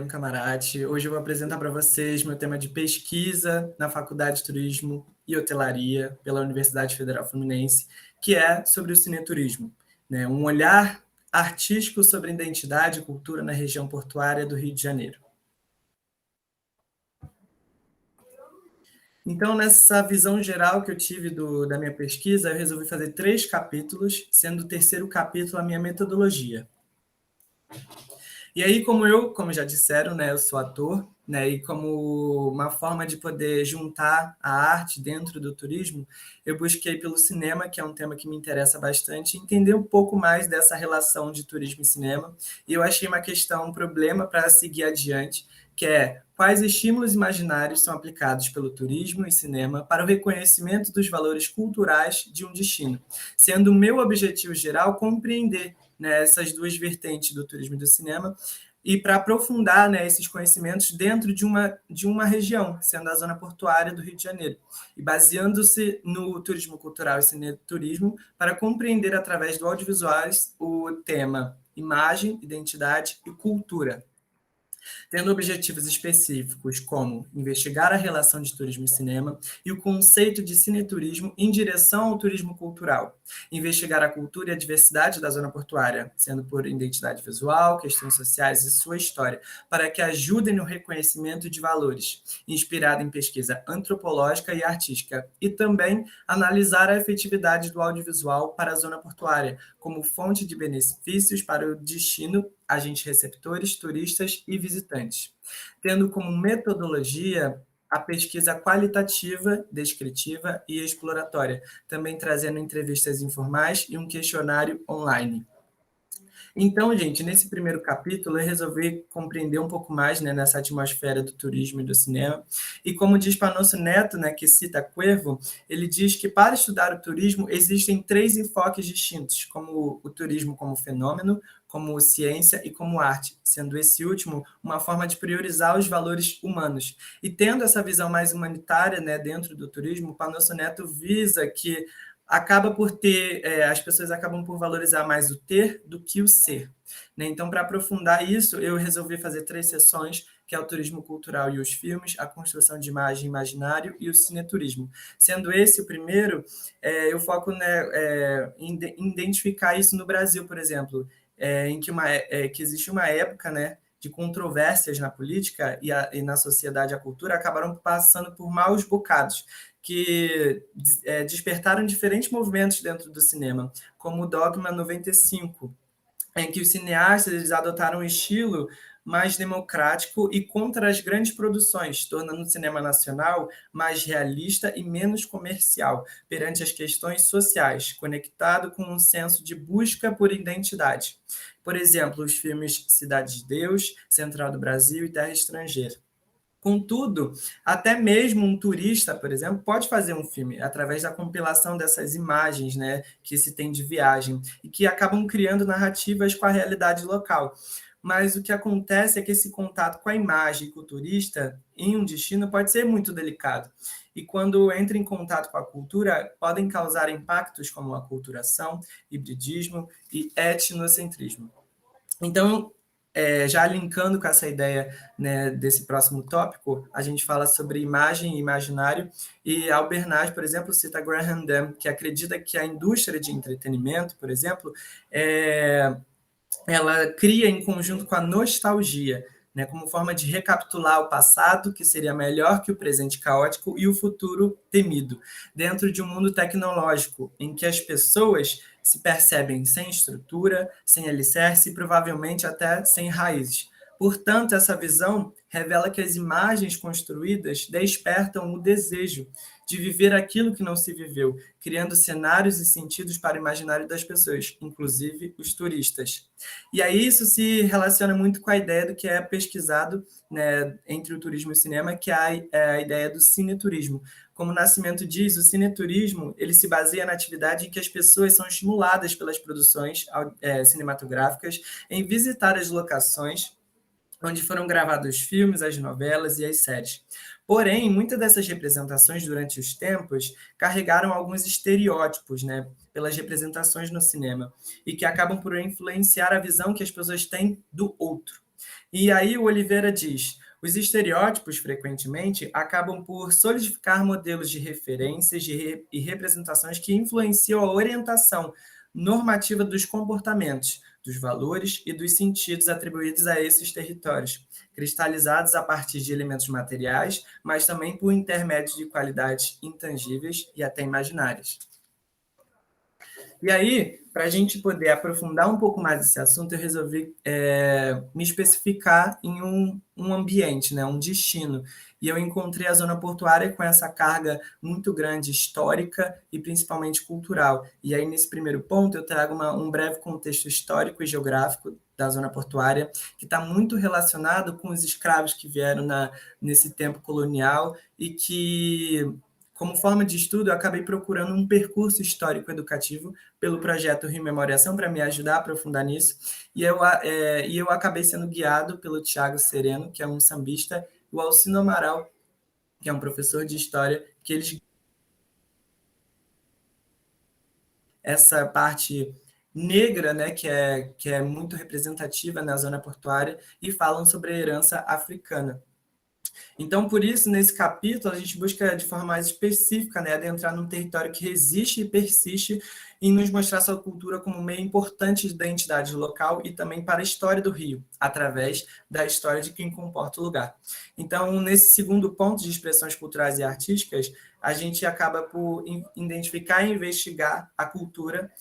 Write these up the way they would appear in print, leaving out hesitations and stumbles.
Camarate. Hoje eu vou apresentar para vocês meu tema de pesquisa na Faculdade de Turismo e Hotelaria pela Universidade Federal Fluminense, que é sobre o cineturismo, né? Um olhar artístico sobre identidade e cultura na região portuária do Rio de Janeiro. Então, nessa visão geral que eu tive da minha pesquisa, eu resolvi fazer 3 capítulos, sendo o terceiro capítulo a minha metodologia. E aí, como já disseram, né, eu sou ator, né, e como uma forma de poder juntar a arte dentro do turismo, eu busquei pelo cinema, que é um tema que me interessa bastante, entender um pouco mais dessa relação de turismo e cinema. E eu achei um problema para seguir adiante, que é quais estímulos imaginários são aplicados pelo turismo e cinema para o reconhecimento dos valores culturais de um destino, sendo o meu objetivo geral compreender, né, essas duas vertentes do turismo e do cinema, e para aprofundar, né, esses conhecimentos dentro de uma região, sendo a zona portuária do Rio de Janeiro, e baseando-se no turismo cultural e cineturismo, para compreender através do audiovisuais o tema imagem, identidade e cultura, tendo objetivos específicos como investigar a relação de turismo e cinema e o conceito de cineturismo em direção ao turismo cultural, investigar a cultura e a diversidade da zona portuária, sendo por identidade visual, questões sociais e sua história, para que ajudem no reconhecimento de valores, inspirado em pesquisa antropológica e artística, e também analisar a efetividade do audiovisual para a zona portuária, como fonte de benefícios para o destino, agentes receptores, turistas e visitantes, tendo como metodologia a pesquisa qualitativa, descritiva e exploratória, também trazendo entrevistas informais e um questionário online. Então, gente, nesse primeiro capítulo eu resolvi compreender um pouco mais, né, nessa atmosfera do turismo e do cinema. E como diz Panosso Neto, né, que cita Cuervo, ele diz que para estudar o turismo existem 3 enfoques distintos, como o turismo como fenômeno, como ciência e como arte, sendo esse último uma forma de priorizar os valores humanos. E tendo essa visão mais humanitária, né, dentro do turismo, Panosso Neto visa que as pessoas acabam por valorizar mais o ter do que o ser, né? Então, para aprofundar isso, eu resolvi fazer 3 sessões, que é o turismo cultural e os filmes, a construção de imagem e imaginário e o cineturismo. Sendo esse o primeiro, eu foco, né, em identificar isso no Brasil, por exemplo, que existe uma época, né, de controvérsias na política e na sociedade, a cultura acabaram passando por maus bocados, que despertaram diferentes movimentos dentro do cinema, como o Dogma 95, em que os cineastas eles adotaram um estilo mais democrático e contra as grandes produções, tornando o cinema nacional mais realista e menos comercial, perante as questões sociais, conectado com um senso de busca por identidade. Por exemplo, os filmes Cidade de Deus, Central do Brasil e Terra Estrangeira. Contudo, até mesmo um turista, por exemplo, pode fazer um filme através da compilação dessas imagens, né, que se tem de viagem e que acabam criando narrativas com a realidade local. Mas o que acontece é que esse contato com a imagem e com o turista em um destino pode ser muito delicado. E quando entra em contato com a cultura, podem causar impactos como aculturação, hibridismo e etnocentrismo. Então, já linkando com essa ideia, né, desse próximo tópico, a gente fala sobre imagem e imaginário, e Albernaz, por exemplo, cita Graham Dunn, que acredita que a indústria de entretenimento, por exemplo, ela cria em conjunto com a nostalgia, né, como forma de recapitular o passado, que seria melhor que o presente caótico, e o futuro temido, dentro de um mundo tecnológico, em que as pessoas se percebem sem estrutura, sem alicerce e provavelmente até sem raízes. Portanto, essa visão revela que as imagens construídas despertam o desejo de viver aquilo que não se viveu, criando cenários e sentidos para o imaginário das pessoas, inclusive os turistas. E aí isso se relaciona muito com a ideia do que é pesquisado, né, entre o turismo e o cinema, que é a ideia do cineturismo. Como o Nascimento diz, o cineturismo ele se baseia na atividade em que as pessoas são estimuladas pelas produções cinematográficas em visitar as locações onde foram gravados os filmes, as novelas e as séries. Porém, muitas dessas representações durante os tempos carregaram alguns estereótipos, né, pelas representações no cinema, e que acabam por influenciar a visão que as pessoas têm do outro. E aí o Oliveira diz: os estereótipos, frequentemente, acabam por solidificar modelos de referências e representações que influenciam a orientação normativa dos comportamentos, dos valores e dos sentidos atribuídos a esses territórios, cristalizados a partir de elementos materiais, mas também por intermédio de qualidades intangíveis e até imaginárias. E aí, para a gente poder aprofundar um pouco mais esse assunto, eu resolvi me especificar em um ambiente, né, um destino. E eu encontrei a zona portuária com essa carga muito grande histórica e principalmente cultural. E aí, nesse primeiro ponto, eu trago um breve contexto histórico e geográfico da zona portuária, que está muito relacionado com os escravos que vieram nesse tempo colonial e que, como forma de estudo, eu acabei procurando um percurso histórico educativo pelo projeto Rememoriação para me ajudar a aprofundar nisso. E eu acabei sendo guiado pelo Tiago Sereno, que é um sambista, e o Alcino Amaral, que é um professor de história, que eles essa parte negra, né, que é muito representativa na zona portuária, e falam sobre a herança africana. Então, por isso, nesse capítulo, a gente busca de forma mais específica, né, adentrar num território que resiste e persiste em nos mostrar sua cultura como um meio importante de identidade local e também para a história do Rio, através da história de quem comporta o lugar. Então, nesse segundo ponto de expressões culturais e artísticas, a gente acaba por identificar e investigar a cultura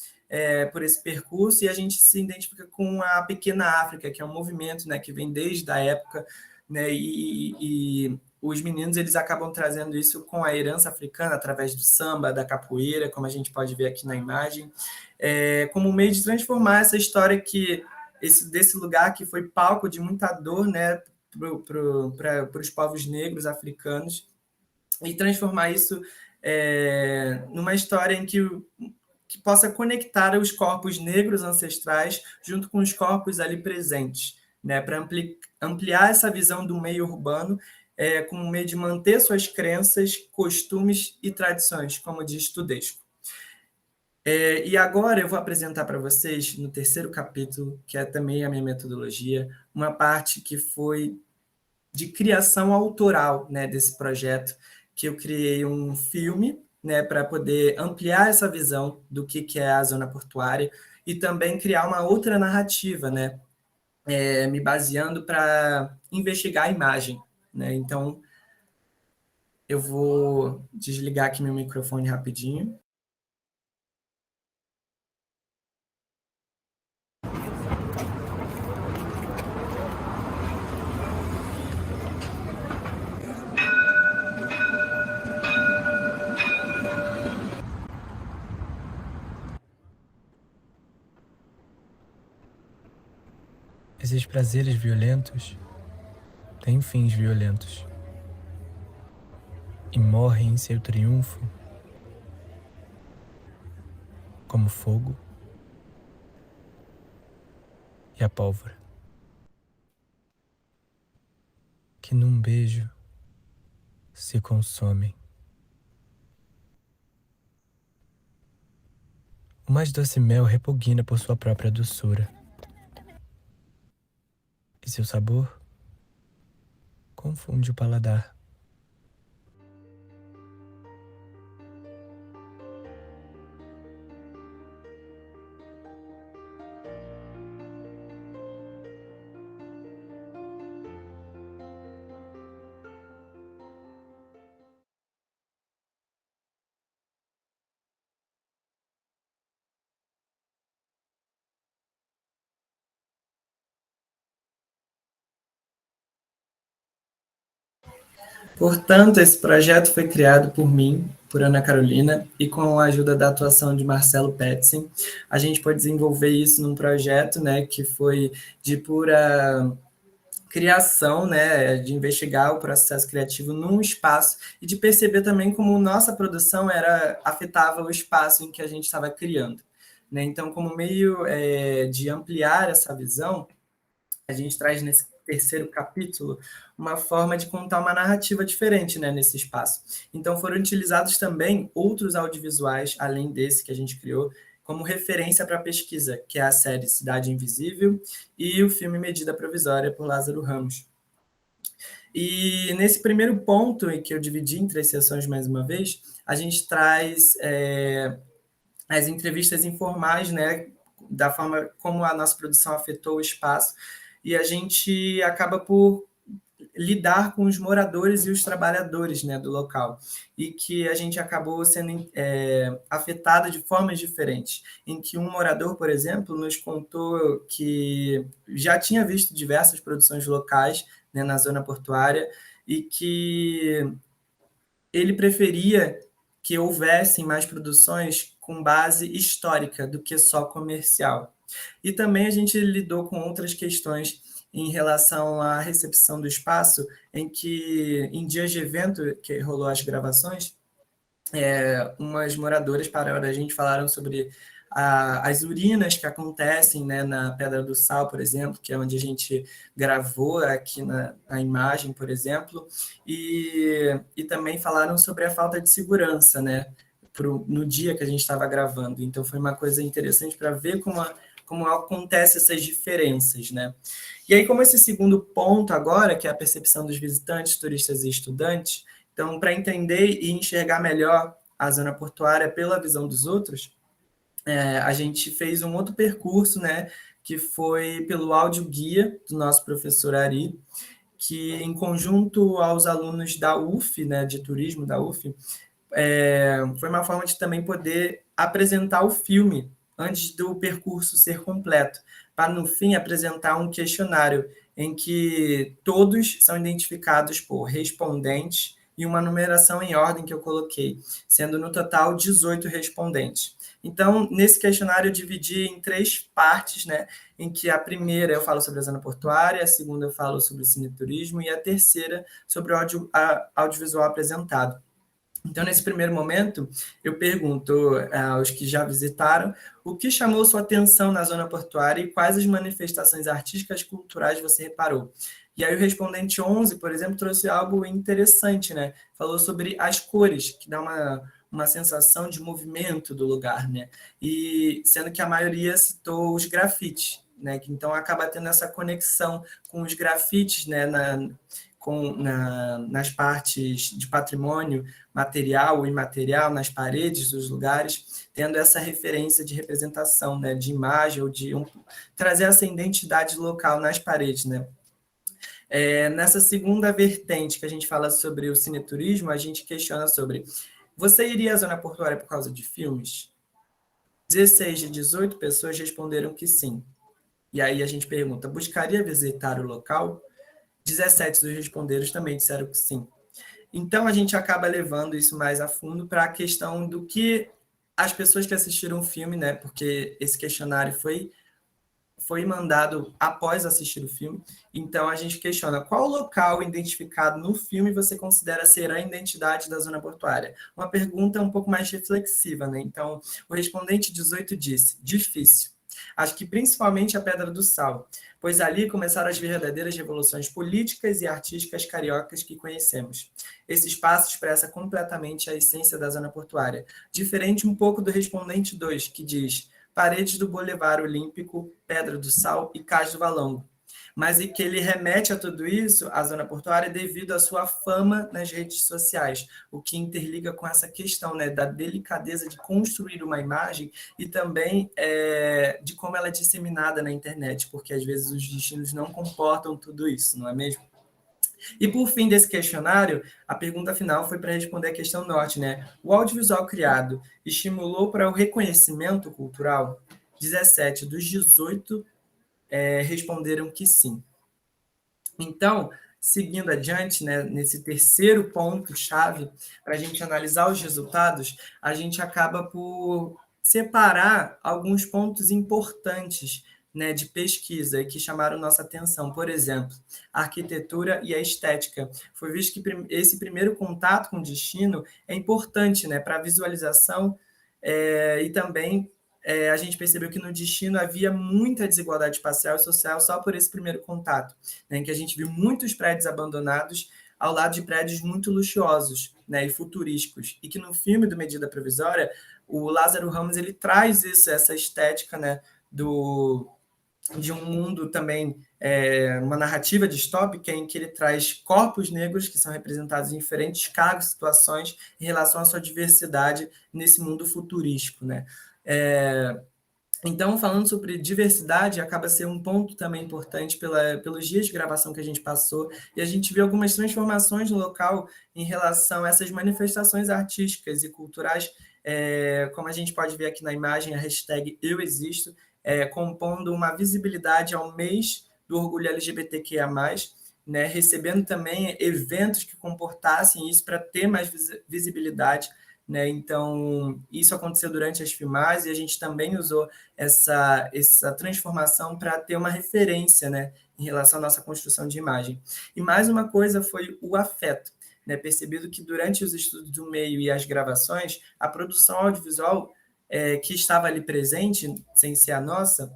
por esse percurso, e a gente se identifica com a Pequena África, que é um movimento, né, que vem desde a época, né, e os meninos eles acabam trazendo isso com a herança africana através do samba, da capoeira, como a gente pode ver aqui na imagem, como um meio de transformar essa história desse lugar que foi palco de muita dor, né, para os povos negros africanos, e transformar isso numa história em que possa conectar os corpos negros ancestrais junto com os corpos ali presentes, né, para ampliar essa visão do meio urbano como um meio de manter suas crenças, costumes e tradições, como diz Tudesco. E agora eu vou apresentar para vocês, no terceiro capítulo, que é também a minha metodologia, uma parte que foi de criação autoral, né, desse projeto, que eu criei um filme, né, para poder ampliar essa visão do que é a zona portuária e também criar uma outra narrativa, né, me baseando para investigar a imagem, né? Então, eu vou desligar aqui meu microfone rapidinho. Esses prazeres violentos têm fins violentos e morrem em seu triunfo como fogo e a pólvora, que num beijo se consomem. O mais doce mel repugna por sua própria doçura, e seu sabor confunde o paladar. Portanto, esse projeto foi criado por mim, por Ana Carolina, e com a ajuda da atuação de Marcelo Petzing, a gente pode desenvolver isso num projeto, né, que foi de pura criação, né, de investigar o processo criativo num espaço e de perceber também como nossa produção afetava o espaço em que a gente estava criando, né? Então, como meio de ampliar essa visão, a gente traz nesse terceiro capítulo uma forma de contar uma narrativa diferente, né, nesse espaço. Então foram utilizados também outros audiovisuais, além desse que a gente criou, como referência para a pesquisa, que é a série Cidade Invisível e o filme Medida Provisória, por Lázaro Ramos. E nesse primeiro ponto, em que eu dividi em 3 sessões mais uma vez, a gente traz as entrevistas informais, né, da forma como a nossa produção afetou o espaço, e a gente acaba por lidar com os moradores e os trabalhadores, né, do local, e que a gente acabou sendo afetado de formas diferentes, em que um morador, por exemplo, nos contou que já tinha visto diversas produções locais, né, na zona portuária, e que ele preferia que houvessem mais produções com base histórica do que só comercial. E também a gente lidou com outras questões em relação à recepção do espaço, em que, em dias de evento que rolou as gravações, umas moradoras pararam a gente, falaram sobre as urinas que acontecem, né, na Pedra do Sal, por exemplo, que é onde a gente gravou aqui na imagem, por exemplo, e também falaram sobre a falta de segurança, né, no dia que a gente estava gravando. Então foi uma coisa interessante para ver como acontecem essas diferenças, né? E aí, como esse segundo ponto agora, que é a percepção dos visitantes, turistas e estudantes, então, para entender e enxergar melhor a zona portuária pela visão dos outros, a gente fez um outro percurso, né, que foi pelo áudio-guia do nosso professor Ari, que, em conjunto aos alunos da UF, né, de turismo da UF, foi uma forma de também poder apresentar o filme antes do percurso ser completo, para, no fim, apresentar um questionário em que todos são identificados por respondentes e uma numeração em ordem que eu coloquei, sendo no total 18 respondentes. Então, nesse questionário eu dividi em 3 partes, né, em que a primeira eu falo sobre a zona portuária, a segunda eu falo sobre o cineturismo e a terceira sobre o audiovisual apresentado. Então, nesse primeiro momento, eu pergunto aos que já visitaram o que chamou sua atenção na zona portuária e quais as manifestações artísticas e culturais você reparou. E aí o respondente 11, por exemplo, trouxe algo interessante, né? Falou sobre as cores, que dá uma sensação de movimento do lugar, né? E sendo que a maioria citou os grafites, né? Que então acaba tendo essa conexão com os grafites, né? Nas partes de patrimônio material ou imaterial, nas paredes dos lugares, tendo essa referência de representação, né, de imagem, ou trazer essa identidade local nas paredes, né? Nessa segunda vertente que a gente fala sobre o cineturismo, a gente questiona sobre: você iria à zona portuária por causa de filmes? 16 de 18 pessoas responderam que sim. E aí a gente pergunta: buscaria visitar o local? 17 dos respondentes também disseram que sim. Então, a gente acaba levando isso mais a fundo para a questão do que as pessoas que assistiram o filme, né? Porque esse questionário foi mandado após assistir o filme. Então, a gente questiona qual local identificado no filme você considera ser a identidade da zona portuária. Uma pergunta um pouco mais reflexiva, né? Então, o respondente 18 disse: difícil. Acho que principalmente a Pedra do Sal, pois ali começaram as verdadeiras revoluções políticas e artísticas cariocas que conhecemos. Esse espaço expressa completamente a essência da zona portuária, diferente um pouco do respondente 2, que diz: paredes do Boulevard Olímpico, Pedra do Sal e Cais do Valongo. Mas e que ele remete a tudo isso, a zona portuária, devido à sua fama nas redes sociais, o que interliga com essa questão, né, da delicadeza de construir uma imagem e também de como ela é disseminada na internet, porque às vezes os destinos não comportam tudo isso, não é mesmo? E por fim desse questionário, a pergunta final foi para responder a questão norte, né? O audiovisual criado estimulou para o reconhecimento cultural? 17 dos 18 responderam que sim. Então, seguindo adiante, né, nesse terceiro ponto-chave, para a gente analisar os resultados, a gente acaba por separar alguns pontos importantes, né, de pesquisa que chamaram nossa atenção. Por exemplo, a arquitetura e a estética. Foi visto que esse primeiro contato com o destino é importante, né, para a visualização e também a gente percebeu que no destino havia muita desigualdade espacial e social só por esse primeiro contato, né, em que a gente viu muitos prédios abandonados ao lado de prédios muito luxuosos, né, e futurísticos, e que no filme do Medida Provisória o Lázaro Ramos ele traz isso, essa estética, né, de um mundo também, uma narrativa distópica em que ele traz corpos negros que são representados em diferentes cargos, situações, em relação à sua diversidade nesse mundo futurístico, né? Então, falando sobre diversidade, acaba sendo um ponto também importante pelos dias de gravação que a gente passou, e a gente viu algumas transformações no local em relação a essas manifestações artísticas e culturais, como a gente pode ver aqui na imagem, a hashtag Eu Existo, compondo uma visibilidade ao mês do orgulho LGBTQIA+, né, recebendo também eventos que comportassem isso para ter mais visibilidade, né? Então, isso aconteceu durante as filmagens e a gente também usou essa transformação para ter uma referência, né, em relação à nossa construção de imagem. E mais uma coisa foi o afeto, né? Percebido que durante os estudos do meio e as gravações, a produção audiovisual que estava ali presente, sem ser a nossa,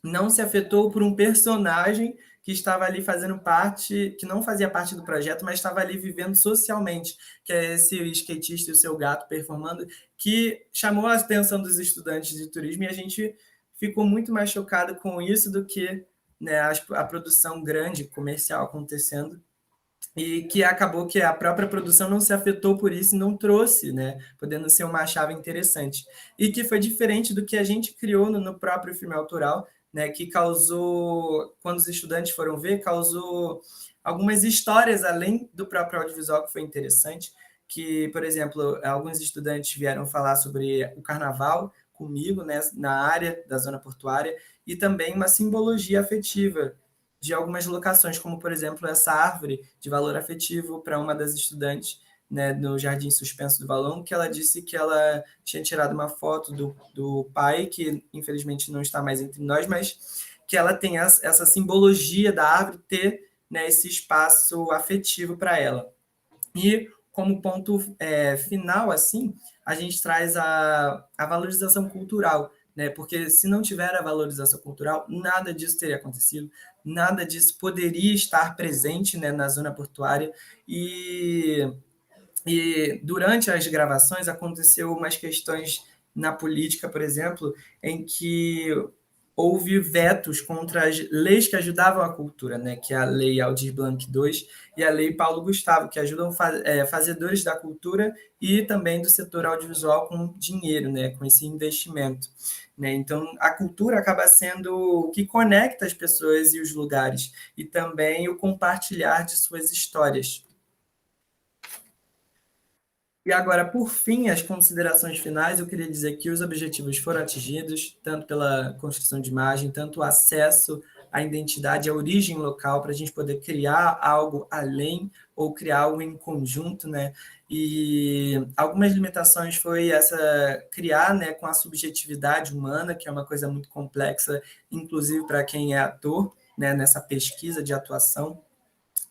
não se afetou por um personagem que estava ali fazendo parte, que não fazia parte do projeto, mas estava ali vivendo socialmente, que é esse skatista e o seu gato performando, que chamou a atenção dos estudantes de turismo e a gente ficou muito mais chocado com isso do que, né, a produção grande, comercial acontecendo, e que acabou que a própria produção não se afetou por isso e não trouxe, né, podendo ser uma chave interessante. E que foi diferente do que a gente criou no próprio filme autoral, né, que causou, quando os estudantes foram ver, causou algumas histórias além do próprio audiovisual que foi interessante, que, por exemplo, alguns estudantes vieram falar sobre o carnaval comigo, né, na área da zona portuária, e também uma simbologia afetiva de algumas locações, como, por exemplo, essa árvore de valor afetivo para uma das estudantes, né, no Jardim Suspenso do Valão, que ela disse que ela tinha tirado uma foto do pai, que infelizmente não está mais entre nós, mas que ela tem essa simbologia da árvore ter, né, esse espaço afetivo para ela. E como ponto final, assim, a gente traz a valorização cultural, né? Porque se não tiver a valorização cultural, nada disso teria acontecido, nada disso poderia estar presente, né, na zona portuária. E durante as gravações aconteceu umas questões na política, por exemplo, em que houve vetos contra as leis que ajudavam a cultura, né? Que é a Lei Aldir Blanc II e a Lei Paulo Gustavo, que ajudam fazedores da cultura e também do setor audiovisual com dinheiro, né? Com esse investimento. Né? Então, a cultura acaba sendo o que conecta as pessoas e os lugares, e também o compartilhar de suas histórias. E agora, por fim, as considerações finais, eu queria dizer que os objetivos foram atingidos, tanto pela construção de imagem, tanto o acesso à identidade, à origem local, para a gente poder criar algo além ou criar algo em conjunto, né? E algumas limitações foi essa criar, né, com a subjetividade humana, que é uma coisa muito complexa, inclusive para quem é ator, né, nessa pesquisa de atuação.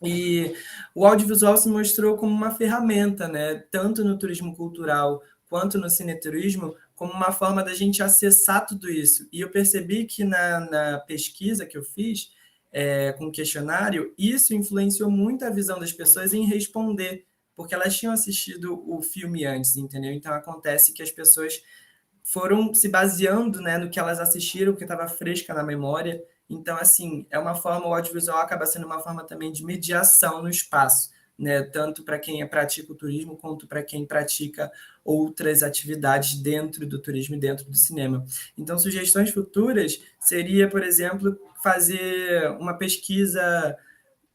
E o audiovisual se mostrou como uma ferramenta, né, tanto no turismo cultural quanto no cineturismo, como uma forma da gente acessar tudo isso. E eu percebi que na pesquisa que eu fiz, com o questionário, isso influenciou muito a visão das pessoas em responder, porque elas tinham assistido o filme antes, entendeu? Então acontece que as pessoas foram se baseando, né, no que elas assistiram, que estava fresca na memória. Então, assim, é uma forma, o audiovisual acaba sendo uma forma também de mediação no espaço, né, tanto para quem pratica o turismo, quanto para quem pratica outras atividades dentro do turismo e dentro do cinema. Então, sugestões futuras seria, por exemplo, fazer uma pesquisa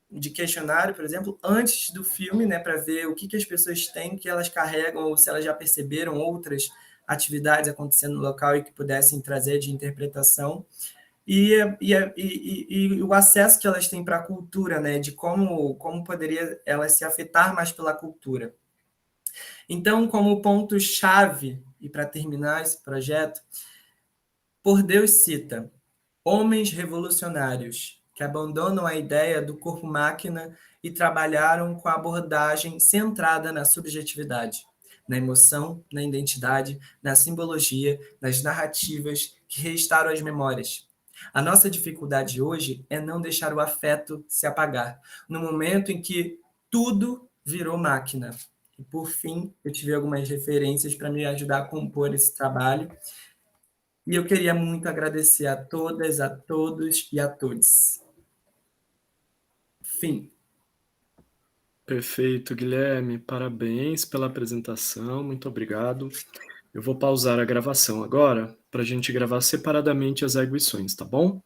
de questionário, por exemplo, antes do filme, né, para ver o que as pessoas têm, que elas carregam, ou se elas já perceberam outras atividades acontecendo no local e que pudessem trazer de interpretação, e o acesso que elas têm para a cultura, né, de como poderia elas se afetar mais pela cultura. Então, como ponto-chave, e para terminar esse projeto, Por Deus cita: homens revolucionários que abandonam a ideia do corpo-máquina e trabalharam com a abordagem centrada na subjetividade, na emoção, na identidade, na simbologia, nas narrativas que restauram as memórias. A nossa dificuldade hoje é não deixar o afeto se apagar, no momento em que tudo virou máquina. E, por fim, eu tive algumas referências para me ajudar a compor esse trabalho. E eu queria muito agradecer a todas, a todos e a todos. Fim. Perfeito, Guilherme. Parabéns pela apresentação. Muito obrigado. Eu vou pausar a gravação agora para a gente gravar separadamente as arguições, tá bom?